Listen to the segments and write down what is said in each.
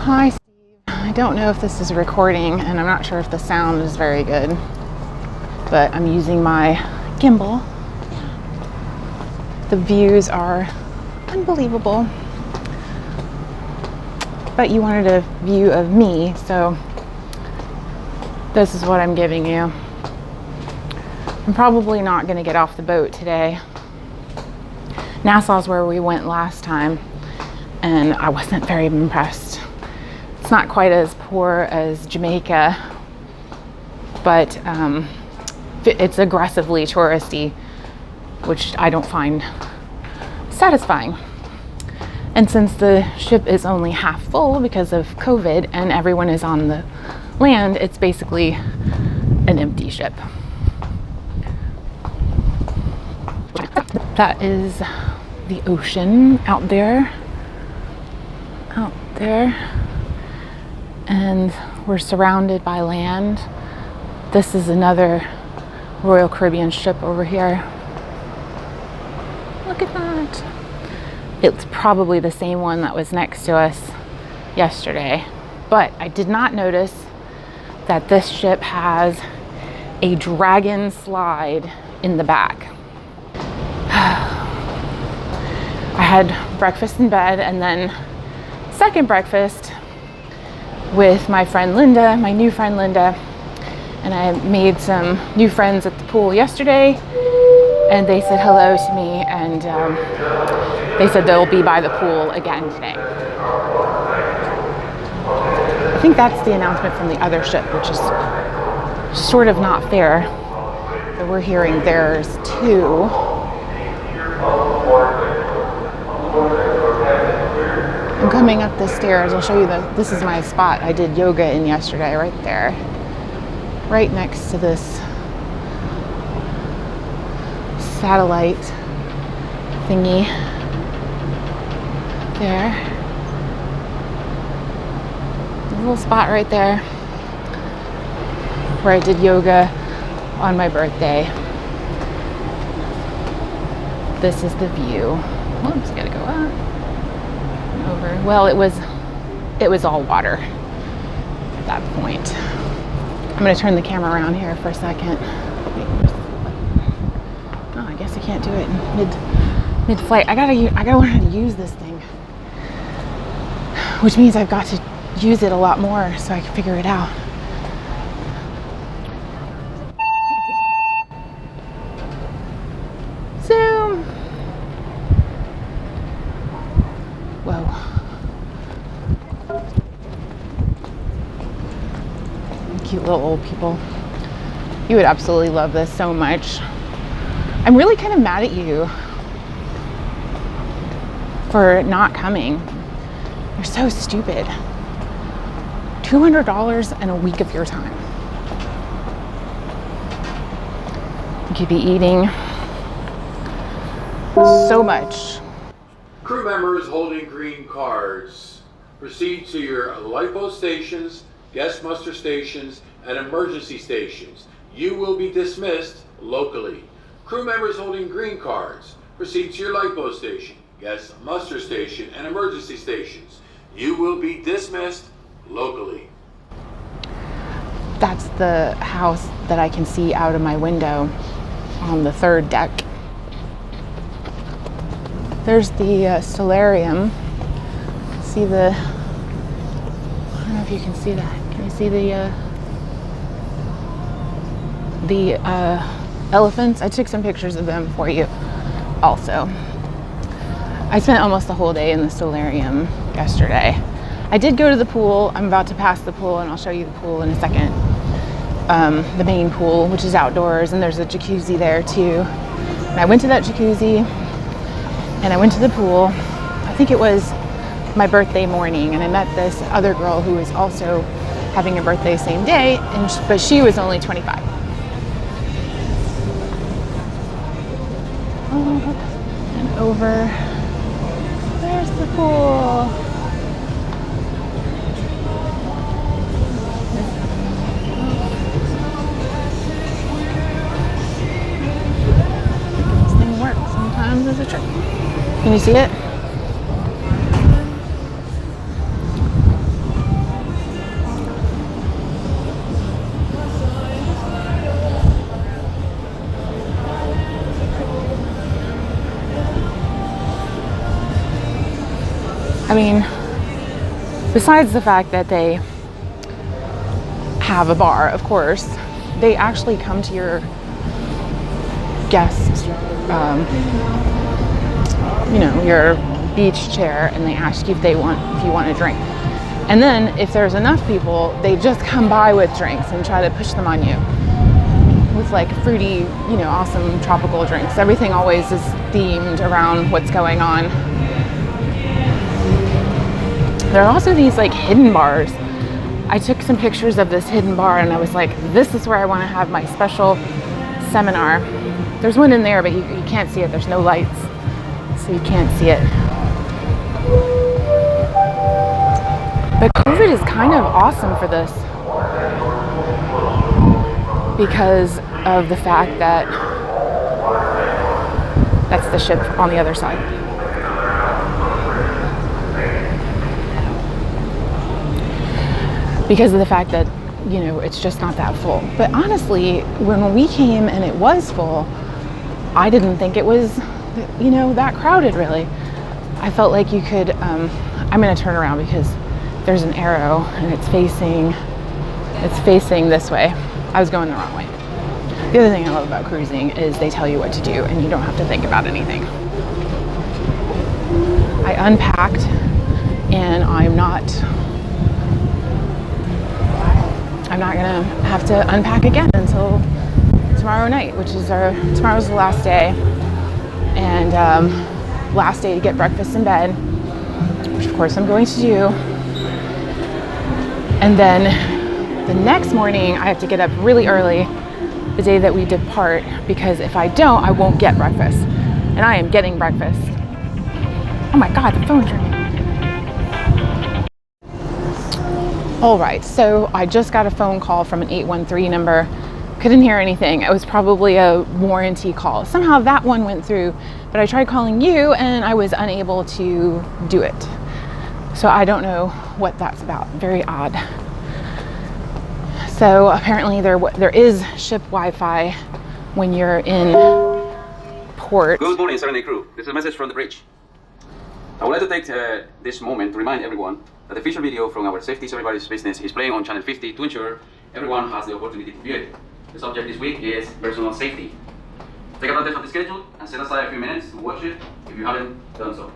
Hi, Steve. I don't know if this is recording, and I'm not sure if the sound is very good, but I'm using my gimbal. The views are unbelievable, but you wanted a view of me, so this is what I'm giving you. I'm probably not going to get off the boat today. Nassau's where we went last time, and I wasn't very impressed. It's not quite as poor as Jamaica, but it's aggressively touristy, which I don't find satisfying. And since the ship is only half full because of COVID and everyone is on the land, it's basically an empty ship. That is the ocean out there. And we're surrounded by land. This is another Royal Caribbean ship over here. Look at that. It's probably the same one that was next to us yesterday. But I did not notice that this ship has a dragon slide in the back. I had breakfast in bed and then second breakfast with my friend Linda, my new friend Linda, and I made some new friends at the pool yesterday, and they said hello to me, and they said they'll be by the pool again today. I think that's the announcement from the other ship, which is sort of not fair. So we're hearing theirs too. I'm coming up the stairs. I'll show you this is my spot I did yoga in yesterday, right there. Right next to this satellite thingy. There. A little spot right there where I did yoga on my birthday. This is the view. Whoops, gotta go up. Over. Well, it was all water at that point. I'm going to turn the camera around here for a second. Oh, I guess I can't do it in mid-flight. I gotta learn how to use this thing, which means I've got to use it a lot more so I can figure it out. Zoom. Whoa. Cute little old people. You would absolutely love this so much. I'm really kind of mad at you for not coming. You're so stupid. $200 in a week of your time. You could be eating so much. Crew members holding green cards, proceed to your lipo stations, guest muster stations, and emergency stations. You will be dismissed locally. Crew members holding green cards, proceed to your lipo station, guest muster station, and emergency stations. You will be dismissed locally. That's the house that I can see out of my window on the third deck. There's the Solarium. See the, I don't know if you can see that. Can you see the elephants? I took some pictures of them for you also. I spent almost the whole day in the Solarium yesterday. I did go to the pool. I'm about to pass the pool and I'll show you the pool in a second. The main pool, which is outdoors, and there's a jacuzzi there too. And I went to that jacuzzi and I went to the pool. I think it was my birthday morning, and I met this other girl who was also having a birthday same day, but she was only 25. And over, there's the pool. This thing works sometimes as a trick. Can you see it? I mean, besides the fact that they have a bar, of course, they actually come to your guest, you know, your beach chair, and they ask you if you want a drink. And then if there's enough people, they just come by with drinks and try to push them on you with like fruity, you know, awesome tropical drinks. Everything always is themed around what's going on. There are also these like hidden bars. I took some pictures of this hidden bar and I was like, this is where I want to have my special seminar. There's one in there, but you can't see it. There's no lights, so you can't see it. But COVID is kind of awesome for this because of the fact that that's the ship on the other side. Because of the fact that, you know, it's just not that full. But honestly, when we came and it was full, I didn't think it was, you know, that crowded really. I felt like you could, I'm gonna turn around because there's an arrow and it's facing this way. I was going the wrong way. The other thing I love about cruising is they tell you what to do and you don't have to think about anything. I unpacked and I'm not gonna have to unpack again until tomorrow night, which is tomorrow's the last day, and last day to get breakfast in bed, which of course I'm going to do. And then the next morning I have to get up really early the day that we depart, because if I don't, I won't get breakfast, and I am getting breakfast. Oh my God, the phone's ringing. All right, so I just got a phone call from an 813 number. Couldn't hear anything. It was probably a warranty call. Somehow that one went through, but I tried calling you and I was unable to do it. So I don't know what that's about. Very odd. So apparently there is ship Wi-Fi when you're in port. Good morning, Serenade crew. This is a message from the bridge. I would like to take this moment to remind everyone that the official video from our Safety is Everybody's Business is playing on channel 50 to ensure everyone has the opportunity to view it. The subject this week is personal safety. Take advantage of the schedule and set aside a few minutes to watch it if you haven't done so.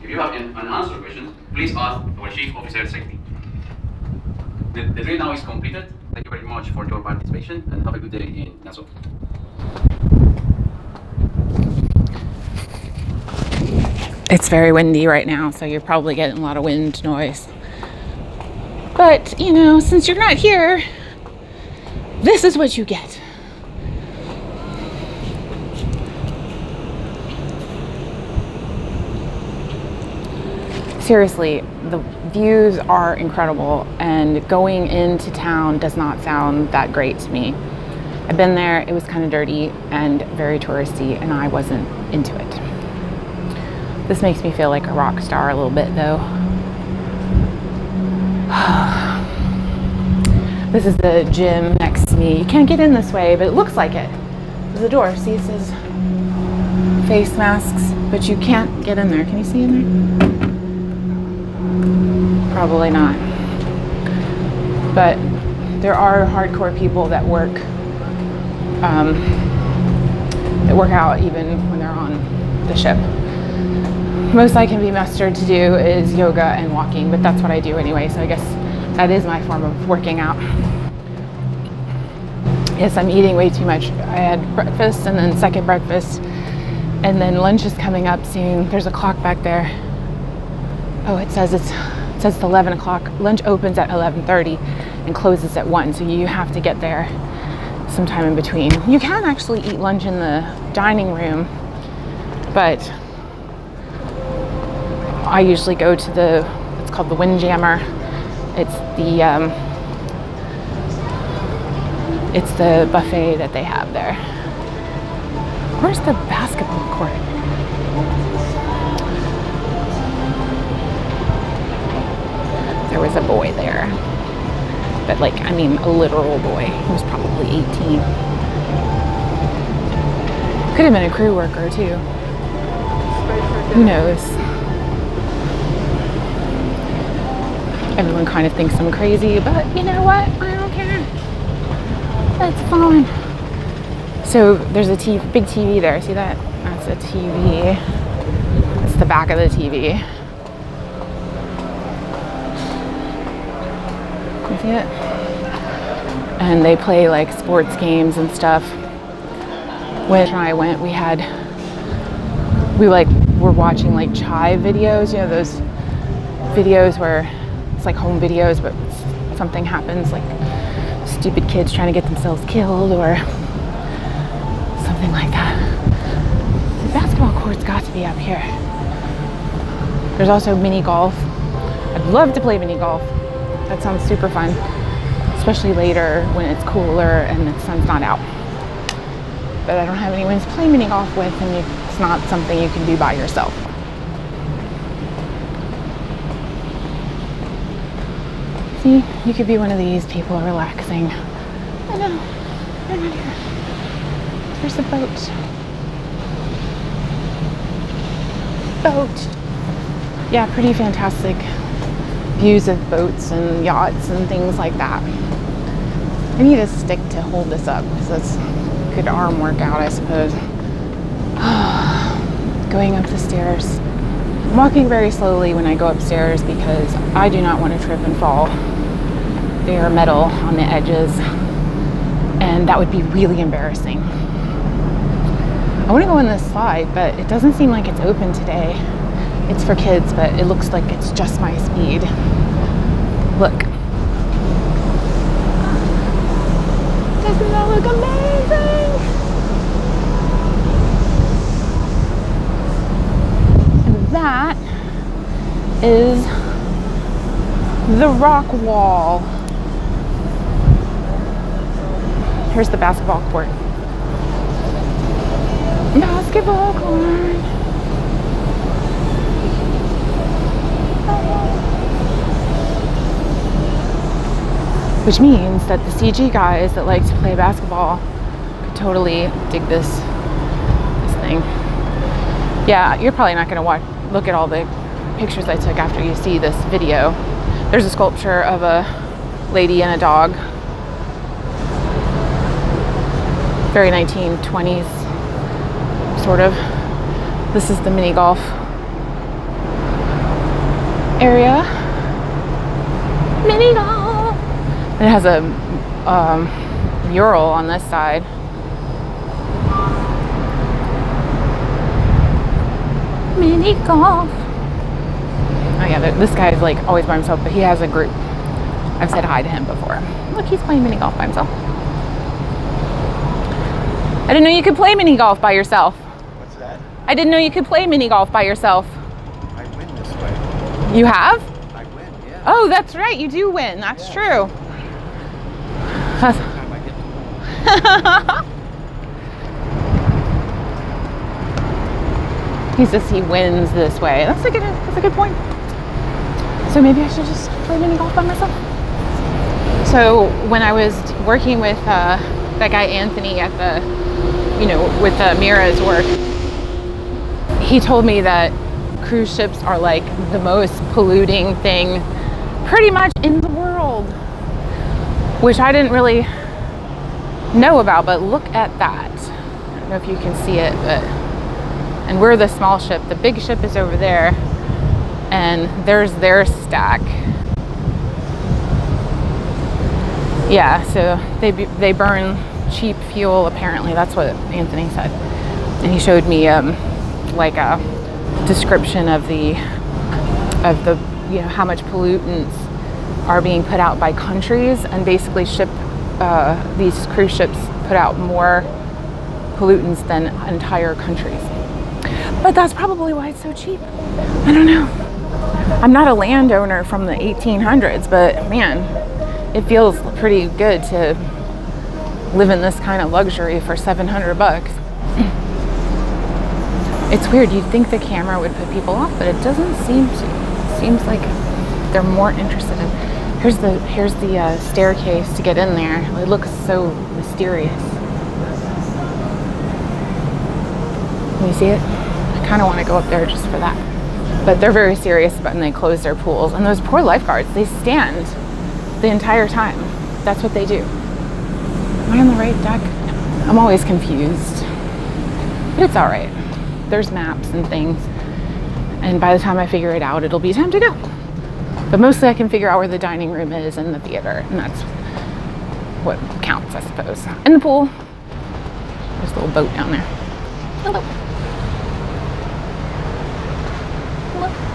If you have an unanswered question, please ask our Chief Officer of Safety. The drill now is completed. Thank you very much for your participation and have a good day in Nassau. It's very windy right now, so you're probably getting a lot of wind noise. But, you know, since you're not here, this is what you get. Seriously, the views are incredible, and going into town does not sound that great to me. I've been there, it was kind of dirty and very touristy, and I wasn't into it. This makes me feel like a rock star a little bit though. This is the gym next to me. You can't get in this way, but it looks like it. There's a door, see it says face masks, but you can't get in there. Can you see in there? Probably not. But there are hardcore people that work out even when they're on the ship. Most I can be mustered to do is yoga and walking, but that's what I do anyway, so I guess that is my form of working out. Yes, I'm eating way too much. I had breakfast and then second breakfast, and then lunch is coming up soon. There's a clock back there. Oh, it says it's 11 o'clock. Lunch opens at 11:30 and closes at 1, so you have to get there sometime in between. You can actually eat lunch in the dining room, but I usually go to it's called the Windjammer. It's the buffet that they have there. Where's the basketball court? There was a boy there, but like, I mean, a literal boy. He was probably 18. Could have been a crew worker too. Who knows? Everyone kind of thinks I'm crazy, but you know what? I don't care. That's fine. So there's a big TV there. See that? That's a TV. That's the back of the TV. You see it? And they play like sports games and stuff. When I went, we were watching like chive videos, you know, those videos where it's like home videos, but something happens, like stupid kids trying to get themselves killed or something like that. The basketball court's got to be up here. There's also mini golf. I'd love to play mini golf. That sounds super fun, especially later when it's cooler and the sun's not out. But I don't have anyone to play mini golf with, and it's not something you can do by yourself. See, you could be one of these people relaxing. I know, they're not here. There's a boat. Boat. Yeah, pretty fantastic views of boats and yachts and things like that. I need a stick to hold this up because that's good arm workout, I suppose. Going up the stairs. I'm walking very slowly when I go upstairs because I do not want to trip and fall. They are metal on the edges, and that would be really embarrassing. I want to go on this slide, but it doesn't seem like it's open today. It's for kids, but it looks like it's just my speed. Look. Doesn't that look amazing? And that is the rock wall. Here's the basketball court. Basketball court. Which means that the CG guys that like to play basketball could totally dig this thing. Yeah, you're probably not going to look at all the pictures I took after you see this video. There's a sculpture of a lady and a dog. Very 1920s, sort of. This is the mini golf area. Mini golf! It has a mural on this side. Mini golf. Oh yeah, this guy is like always by himself, but he has a group. I've said hi to him before. Look, he's playing mini golf by himself. I didn't know you could play mini golf by yourself. What's that? I didn't know you could play mini golf by yourself. I win this way. You have? I win, yeah. Oh, that's right. You do win. That's true. Every time I get to win. He says he wins this way. That's a good point. So maybe I should just play mini golf by myself. So when I was working with that guy Anthony at the, with Mira's work, he told me that cruise ships are like the most polluting thing pretty much in the world, which I didn't really know about, but look at that. I don't know if you can see it, and we're the small ship. The big ship is over there, and there's their stack. Yeah, so they burn cheap fuel, apparently. That's what Anthony said. And he showed me like a description of the how much pollutants are being put out by countries, and basically these cruise ships put out more pollutants than entire countries. But that's probably why it's so cheap. I don't know. I'm not a landowner from the 1800s, but man, it feels pretty good to live in this kind of luxury for $700. It's weird. You'd think the camera would put people off, but it doesn't seem to. It seems like they're more interested in. Here's the staircase to get in there. It looks so mysterious. Can you see it? I kind of want to go up there just for that. But they're very serious about when they close their pools. And those poor lifeguards, they stand the entire time. That's what they do. Am I on the right deck? I'm always confused. But it's all right. There's maps and things. And by the time I figure it out, it'll be time to go. But mostly I can figure out where the dining room is and the theater. And that's what counts, I suppose. And the pool. There's a little boat down there. Hello.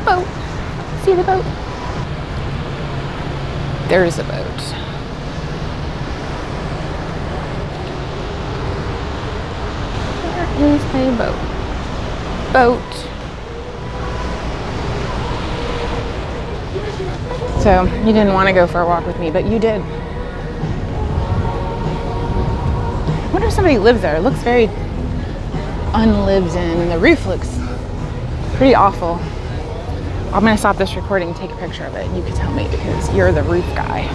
Boat. See the boat? There's a boat. There is a boat. Boat. So you didn't want to go for a walk with me, but you did. I wonder if somebody lives there. It looks very unlived in, and the roof looks pretty awful. I'm gonna stop this recording and take a picture of it, and you can tell me because you're the roof guy.